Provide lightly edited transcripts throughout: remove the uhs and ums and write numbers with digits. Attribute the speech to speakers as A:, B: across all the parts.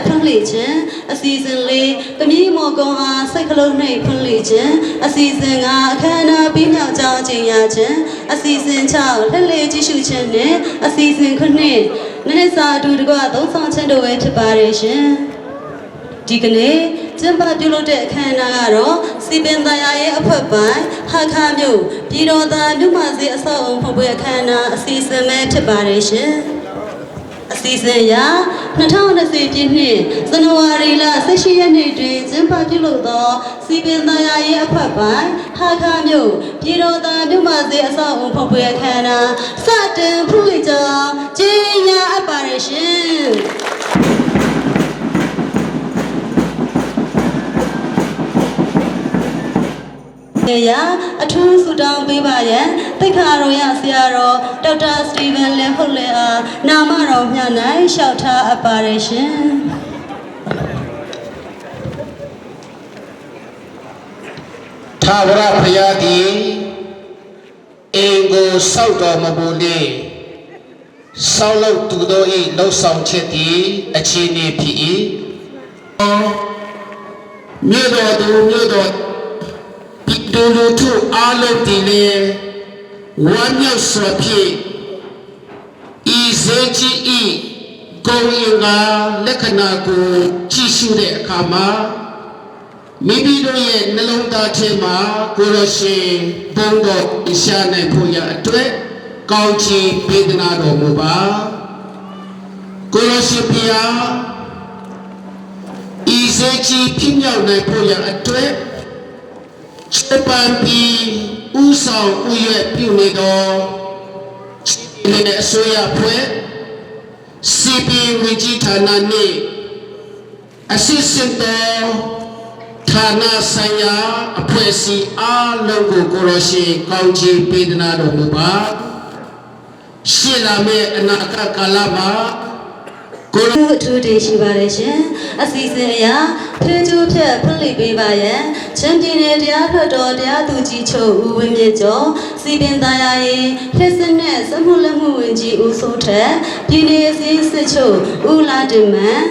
A: Pungligen, a season lay, the Mimogonga, Cyclone Pungligen, a season Kana Bina Jajajan, a season child, a lady Shuchene, a season Kune, Nessa do the God, those on tender way to Parishin. Digane, Jimba Dulo de Canaro, Sibin Daya upper by, Hakamu, Piro the Numazi, a song for where Kana, a season met to Parishin. Season ya, Natana Sitini, Sanoarila, Seshiani, Zimpatulo, Sibindaya Papa, Hakamu, Piro the Numazi, a song for where Kana, Satin Pulita, Jaya apparition. A true Sudan Bibayan, the Caroya Siaro, Dr. Stephen Lepolea, Namaro Yana, Shelter apparition.
B: Tavra Payadi, Ego Sauda Mabuli, Solo Tudoi, no sound chetty, a chini PE. Mudo. Dulu tu alat ini wanya sapi izeci kau inga lekana ku cisude kama မိမိတို့ရဲ့နှလုံးသားထဲမှာကိုရရှင်ဘုန်းတော်ရှာနိုင်ဖို့ရအတွက်ကောင်းချီးပေးသနာတော်မူပါကိုရရှင်ဖျားဤစေကြီးဖြစ်မြောက်နိုင်ဖို့ရအတွက်ချက်ပန်ပြီးဥဆောင်ဥရွက်ပြုနေတော်ဒီနေ့အစိုးရဖွဲ့စီပီဝင်ကြီးဌာနနဲ့အစစ်စစ်တော်ဌာနဆိုင်ရာအဖွဲ့အစည်းအားလုံးကိုကိုရရှိကောင်းချီးပေးသနာတော်မူပါရှေ့လာမယ့်အနာဂတ်ကာလမှာကိုရ
A: အထူးတင်ရှိပါတယ်ရှင်အစီအစဉ်အရာဖေးကျိုးဖြတ်ဖွင့်လှစ်ပေးပါရန်ချမ်ပီယံနယ်တရားထွက်တော်တရားသူကြီးချုပ်ဦးဝင်းမြင့်ကျော်စီပင်သားရရင်လက်စနဲ့စမှုလက်မှုဝင်ကြီးဦးစိုးထက်ပြည်နယ်အစည်းစစ်ချုပ်ဦးလာတင်မန်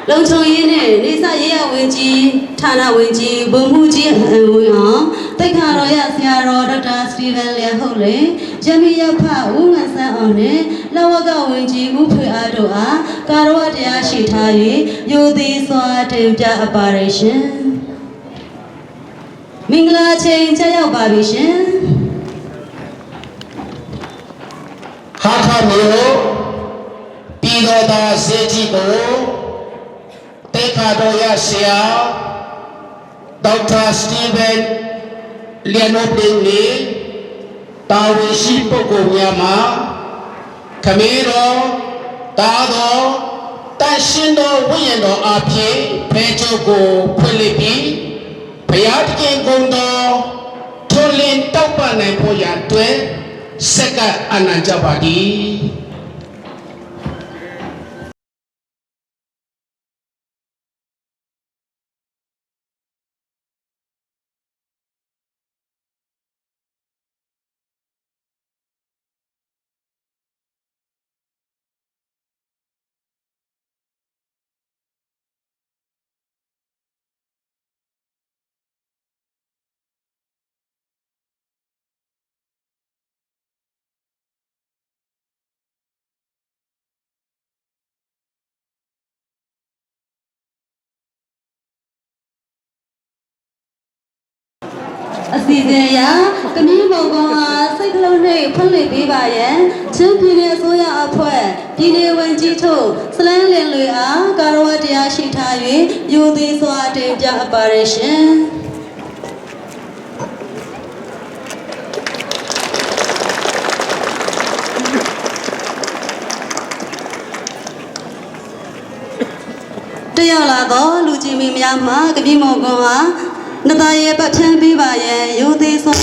A: လုံချုံရေးနဲ့နေစာရေးရဝင်ကြီးဌာနဝင်ကြီးဘုံမှုကြီးအန်ဝင်အောင်တိတ်ခါတော်ရဆရာတော်ဒေါက်တာစတီဗန်လျန်ဟုတ်လေရမီရဖဦးငန်းဆန်းအောင်နဲ့လဝကဝင်ကြီးဦးဖွေအားတို့အားကာရဝတရားရှိထား၍ယိုသေးစွာတင်ပြအပ်ပါရရှင်မင်္ဂလာချိန်ချက်ရောက်ပါပြီရှင်
B: ဟာခမျိုးပြည်တော်သားစေကြီးကိုတေခါတော်ရဆရာဒေါက်တာစတီဗန်လျန်နိုပင်းနီတာဝန်ရှိပုဂ္ဂိုလ်များမှာခမေတော်တာတော်တန်ရှင်းတော်ဝိညာဉ်တော်အဖြစ်ဖဲချုပ်ကိုဖွင့်လှစ်ပြီးဘုရားသခင်ဂုဏ်တော်ထွန်းလင်းတောက်ပနိုင်ဖို့ရအတွက်စက္ကအနန္တပါတိ
A: အစီအစဉ်အရကမင်းမောင်ကောင်အားစိတ်ကလုံးနဲ့ဖွင့်လှစ်ပေးပါရန်ချင်းပြည်နယ်အစိုးရအဖွဲ့ပြည်နယ်ဝန်ကြီးချုပ်စလန်းလင်လွေအားကာရဝတရားရှိထား၍ယိုသေးစွာတင်ပြအပ်ပါရရှင်တရားလာတော့လူကြီးမင်းများမှာကမင်းမောင်ကောင်အားနသားရဲ့ပတ်ဖြန်းပေးပါရန်ယိုသေးစွာ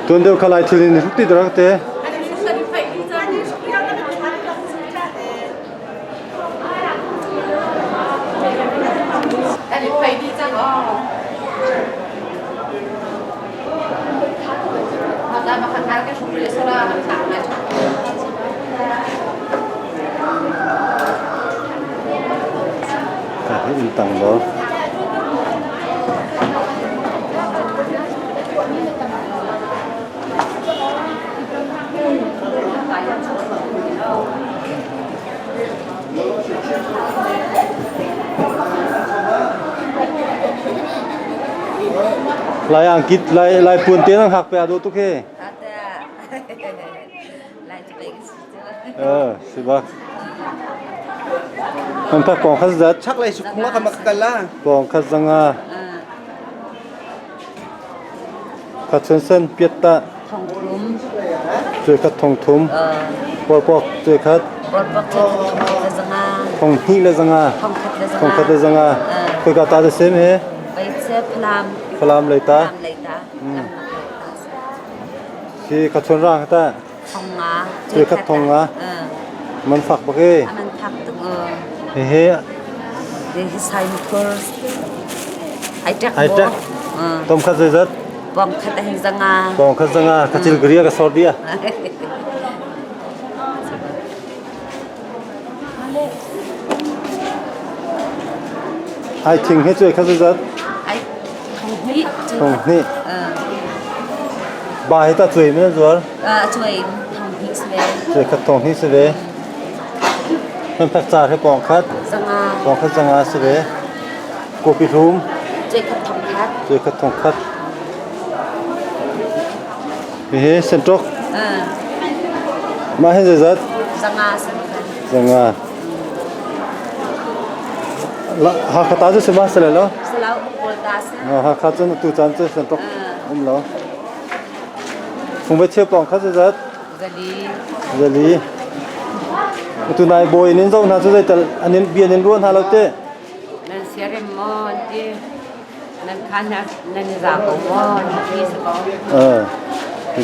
C: 돈도 칼라이 틀리는 훅 뛰더라 그때. 일단 뭐. ลายอังกฤษลายปูนเตี้ยนั่งหักไปอาดูตุกเฮ
D: Ada. Lai cepat ke situ.
C: สิบักมันพักกองขัดจัด
E: chắc lại cũng là mặc cả là
C: กองขัดสังา ขัดเส้นเปียตะ
D: Thong rum.
C: ช่วยขัดทองทุมปอกปอกช่วยขัด
D: Bot bot ke zanga.
C: ทองฮีและสังา
D: Thong khat le
C: ทอง
D: zanga.
C: ขัดและสังาคุยกับตาจะเสมเฮ
D: Baik se plam.
C: พลามเลยตา
D: Plam lai ta. Lam nak lai ta.
C: ที่ขัดชนร่างตา
D: Thong nga.
C: ช่วยขัดทองงามันฝักบักเฮ
D: Aman thak tu.
C: เฮ
D: Dia sai kurs. Ai tak.
C: ไอ้จักต้มขัดเสร็จ
D: Bong khat le zanga.
C: กองขัดสังาขัดจิลกรียกับซอเดียไอ้ทิ้งให้ช่วยขัดเสร็จ
D: Ai thong ni.
C: ทองนี่บายตาช่วยไม่ได้จวน
D: Chui thong ni se.
C: ช่วยขัดทองที่เสวมันพักจ่าให้กองขัด
D: Zanga.
C: กองขัดสังาเสวกูปิทุม
D: Chui khat thong khat.
C: ช่วยขัดทองขัดเฮ้เส้นตกมาให้เสร็จ
D: Zanga se.
C: สังาละหาขัดตาจะเสมาเสร็จแล้ว
D: Selau pukul das.
C: หาขัดจนตูจันจะเส้นตกแล้วคงไปเชื่อปองขัดเสร็จ
D: Jadi
C: เจลีตัวนายโบยนินเจ้าน่าจะได้แต่อันนี้เบียร์นินล้วนหาเราเต้
D: nan siare mon di nan kana nan za ko mon ki se ko.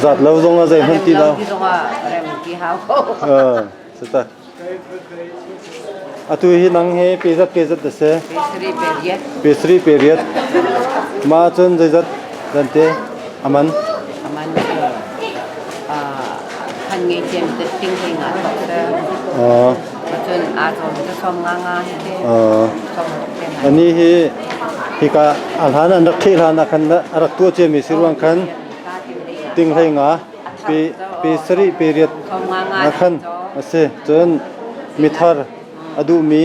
C: จัดเราตรงอะไรมันตีเรา
D: Di zonga rem ki ha ko.
C: สุดท้ายอะตุยนังเฮเปจัดเตเส
D: Sri periet
C: เปสรีเปรียดมาจนใจจัดดันเตอามัน
D: aman kan nge jem te ting ting a to se.
C: อ๋อ
D: Macun a to te som nga nga he. Som te
C: อันนี้ฮิกาอันหานันรักเทลานักันนะรักตัวเจมีสิรวงคันติงให้งาเปสรีเปรียด
D: Som nga nga.
C: นักขันมาเสจนมิทาร์อดูมี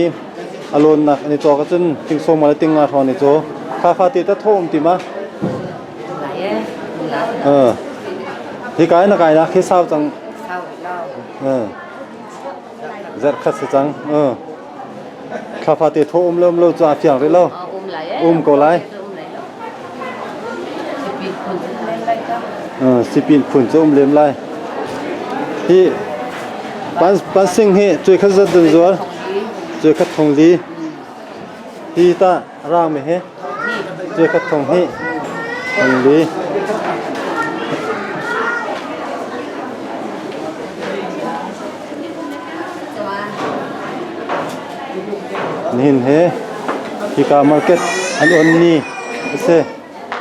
C: อารมณ์นักอันนี้จอก็จนติงส่งมาแล้วติงงาทอนนี่โจคาฟาติตะโทมติมา
D: La ye. La.
C: ฮิกายนักไก่นะคิดสาวจัง
D: Sao lo.
C: จัดคัดจังคาฟาติโทมเริ่มจ่าเพียงเลยแล้ว
D: La ye.
C: Ko lai.
D: Lai lo. Sepi pun lai ta.
C: สิปีนผุนจะเลียมไล่ที่ปันสิ่งที่ช่วยขัดจัดดึงจัวช่วยขัดทองลีที่ตาร่างไม่เฮช่วยขัดทองให้ทองลีนี่เฮที่กามาร์เก็ตอันนี้เส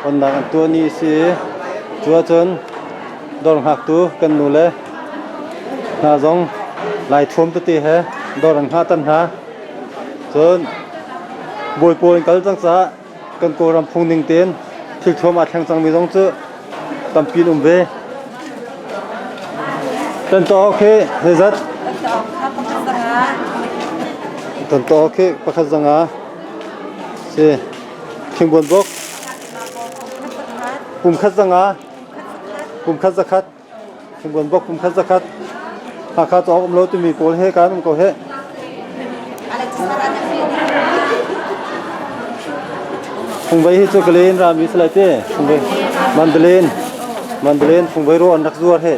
C: อันนั้นตัวนี้เสียจัวจนดอลหักตัวกันนู่นเลยน่าจงลายทุ่มตัวตีเฮดอลหักตันหาจนบวยปวยกันจังสะกันโกรำพุงนิ่งเตียนถึงทุ่มอาแทงจังมีจงเจอตำปีนเวตันต่อโอเคเฮ้ยจัดตันต่อโอเคประคัตจังอ่ะเสียขิงบนบกปุ่มคัดจังอ่ะปุ่มคัดสักคัดขิงบนบกปุ่มคัดสักคัดหากคัดออกอมโลจะมีโกลเฮกันมันโกลเฮปุ่มไว้ให้โจกเลนรามีสไลเต้ปุ่มไว้มันเดเลนปุ่มไว้โรอันดักซัวเฮ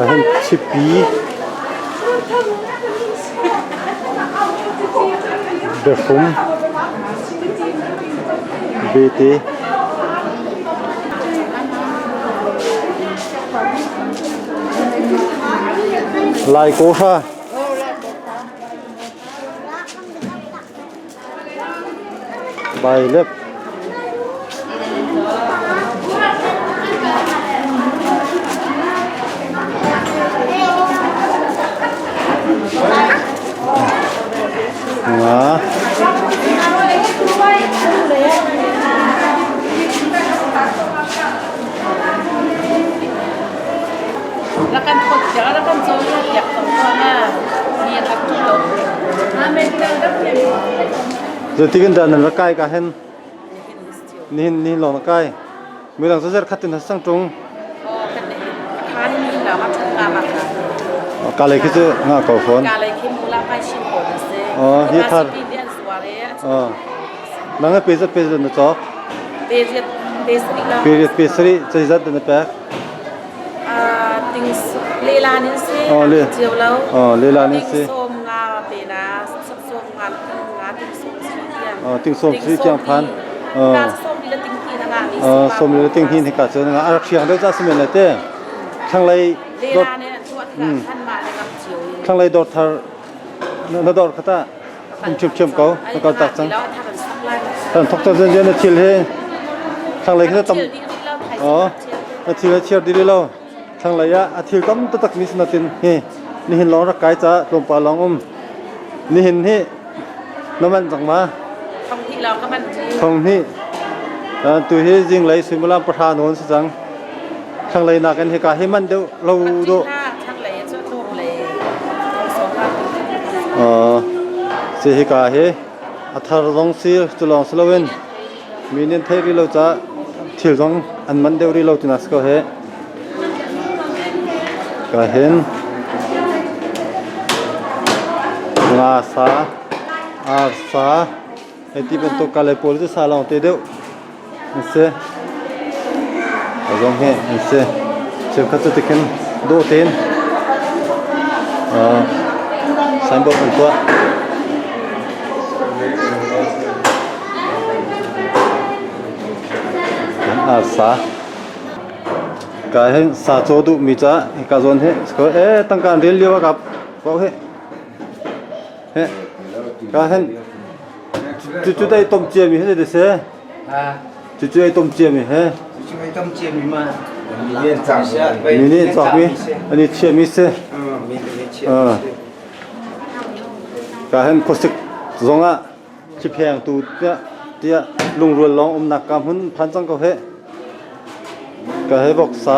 C: เห็นชิปปีเดฟุมเบตีลายโกฮาใบเล็บ
D: แล้วกันคนเดี๋ยวแล้วกันโซนอยากของพ่อมามีรับทุกลงไม่ได้รับเงิน
C: giờ thì cái đàn là cái cả hen nhìn lò cái mới đang rất khát tiền sang trung
D: ค้านี่เรามาถึงมาค่ะ
C: cả lấy cái gì ngã cầu phun
D: การเลยคิดมูลค่าชิมโหดเซ่
C: ที่ท่าน
D: ปีเดียนสวาเร่
C: นั่งให้เปย์นะจ๊อบ
D: เบสเบสนี่ก็
C: เปย์สิจะจัดเดินไป
D: ติงเลลานี่เซ่เจียวแล้ว
C: เลลานี่สิ
D: ติงส้มงาเปนะส้มงาติงส้มสีเทียม
C: ติงส้มสีเจียงพัน
D: การส้มดีละติงกีนะงานี่
C: ส้มเลยติงหินให้กัดเจอนะอารักเชียงได้จ้าสมัยไหนเต้ข้างไร
D: เล
C: ดอ
D: ลาเนี่ยทั่วท่านมาในกับเจียว
C: ข้างไรดอทาร์ดอทขตาเชื่อมเขาแล้วก็ตัดจัง
D: แล้วถ้ามันสักไล่
C: ท่านทกตะเจนเชียร์ให้ข้างไรก็ต้องอาทิตย์เชียร์ดีเลยเราทางระยะอาทิตย์ก็ต้องตักมิสนาตินเฮ้นี่เห็นร้องรักไก่จ้าลงปลาร้องนี่เห็นเฮ้น้ำมันจังมา
D: ท่องที่เราก็มันจี
C: ทองนี่ตัวเฮ้จริงเลยสิมุลามประธานโน้นสิจังทางไรนักกันเฮกาให้มันเดี๋ยวเราดู
D: ทั้งเลยช่วยทุ่มเลยสองพัน
C: สิเฮกาเฮอัธารองซีจุลองสลาเวนมีเน้นเทรีเราจะทิลจงอันมันเดี๋ยวรีเราจุนัสก็เฮก็เห็นงาสาอาสาไอที่เป็นตัวกาเลโพลิสซาลองเตเดียวนี่เสเอาลงเฮนี่เสเชื่อมขัดจุดที่ขึ้นโดเตนสันบกเป็นตัวอาสากายเห็นสาโจดุมีจ้ากาจนเฮก็ตั้งการเรียนเรียกว่ากับบอกเฮกาเห็นจุดได้ต้มเจียมีเฮเดเซ่จุดได้ต้มเจียมีเฮ
E: Cuma hitam cia mima. Ini tak siap.
C: มีนี่จอกมีอันนี้เชียมีเซ่
E: Ini cia.
C: กาเห็นโคสิกจงอ่ะชิแพงตูเนี่ยเตี้ยลุงรวนลองอมนักกำหุ่นพันจังก็เฮก็ให้บอกสา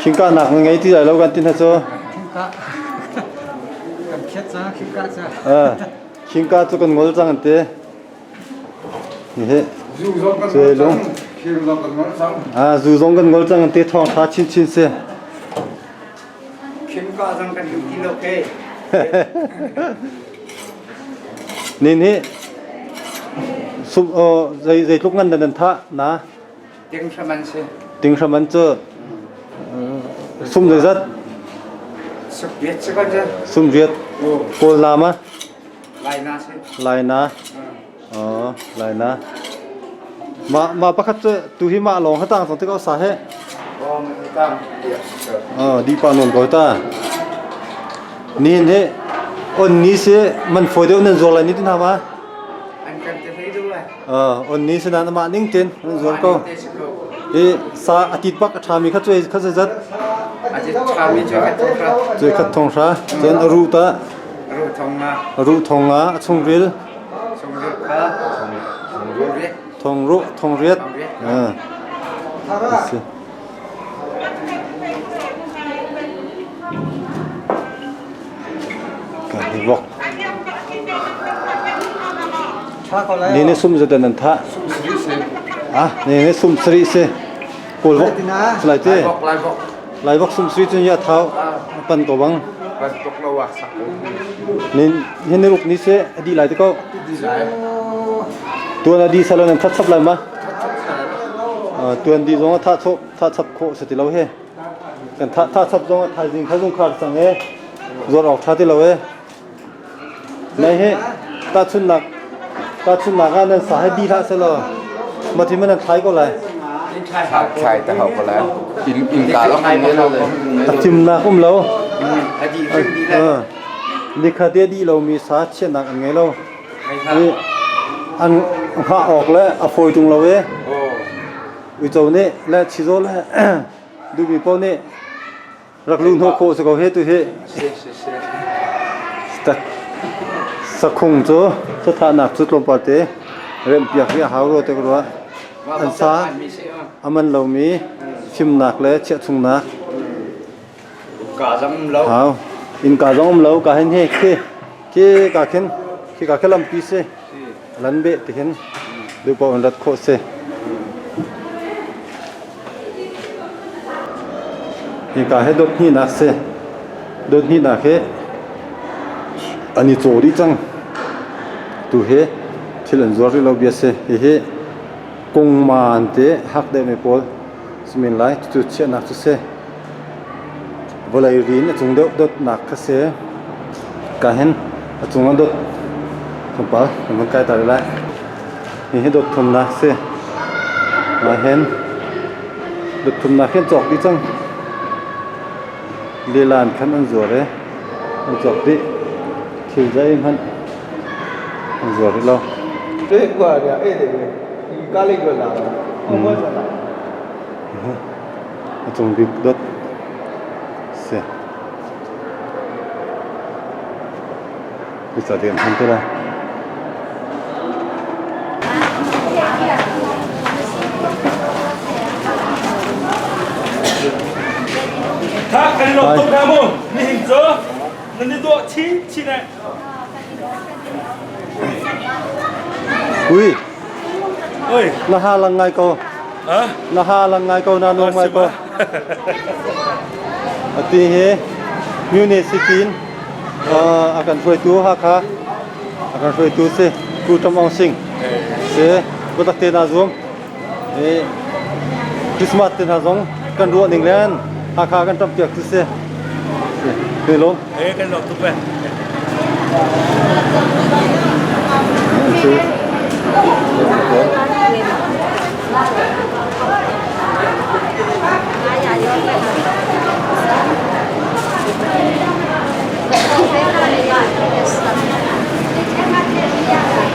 C: คิงกาหนักยังไงที่ไหนเรากันตินฮะโจ
E: Kita kan kiat sah, kita sah.
C: คิงกาจุกันงอจังอันเตนี่เฮเจลงจูซงกันงอจังอันเตทองท้าชินชินเซ
E: Kita sang kan kilo ke.
C: นี่ซุปใจลูกงั้นเดินท่านะ
E: Ting saman se.
C: ติงสมันเจอซุ่มเลยจัด
E: Sebiat sekarang je.
C: ซุ่มเรียดโกลนามะ
E: Lain nasi.
C: ลายนะลายนะมาประคัตตุหิมาลองข้าตั้งสองที่เขาสาเห
E: Oh, kita. Ya.
C: ดีปานนก็ตานี่เนี่ยอันนี้เสียมันฝอยเดียวนั่นโจลนี่ที่ทำมา
E: Angkat TV dulu lah.
C: อันนี้เสียนั่นมานิ่งเต็นนั่นโจลก็สาอาทิตย์ปักชามีข้าช่วยข้าจะจัด
E: Aje kami juga tu.
C: ช่วยขัดทองชาเจนรูตา
E: Ru thong na.
C: รูทองงาชงเรียล
E: Sung ru ka. Ru re.
C: ทองรุทองเรียดกันบอกนี่ซุ่มจะเดินท่านี่ซุ่มสรีเสกูบอกสไลด์เต้
E: Lai bok.
C: ไหลบอกซุ่มสรีจนยาเท้าปั่นตัวบัง
E: Lai bok lawak sak.
C: นี่ในรูปนี้เสอดีไหลที่ก็ตัวอดีสารนันทัดซับไหลมาตัวอดีตรงท่าทับโคสติเราเฮกันท่าทับตรงท่าจริงท่าตรงขาดสังเฮรถออกท่าที่เราเฮในเฮตาชุนหนักอันนั้นสายดีท่าเสลอมาที่มันนั้นไทยก็เลย
F: ใช่แต่เขาก็แล้วอินกาแล้วไงเนี่ยเราเลย
C: ตัดทิมหนักเรา
E: Aji di lah.
C: นี่คาเดียดีเรามีสาเช่นหนักอันไงเรานี่อันข้าออกแล้วอโฟยตรงเราเว้
E: Oh.
C: วิจารณ์นี่และชิโซและดูมีป้อนี่รักลุงหัวโคสกเฮตุเฮ
E: Si.
C: แต่สักคงจ้สถานะสุดลมปาเตเริ่มเปียกเรียหาวโรเตกรัวอันซา
E: Misi.
C: aman lo mi phim nak le che chung nak
F: cả dăm lâu
C: hao in ka jong lo ka hen he ke ka khen ki ka khelam pi se lan be ti hen du ko rat kho se ni ka he dot ni nak se dot ni nak he ani chori chang tu he thilan zori lo bia se he kong man te hak de me pol simin lai tu che nak tu se volai rin chung dot nak ka se ka hen chung dot thom pa man kai ta lai he dot thom nak se ma hen dot thom nak hen chok di chang le lan khan an zore an chok di khil jai han an zore lo
E: Thế quả thì ấy thì cá linh rồi là không có rồi.
C: chung di dot se bisa diam han tu la
G: 다 가리로 또 가면 니 힘줘 너희도 치네
C: ui
G: ơi
C: na ha lang ngai ko
G: hả
C: na ha lang ngai ko na no ngai ko ati he municipal akan foi tu ha kha akan foi tu se tu tam ong sing se budak te na zum e Christmas te na zong kan ru ning len ha kha kan tam tiak tu se pe lo
G: ê cái lộc tụi bay
C: tu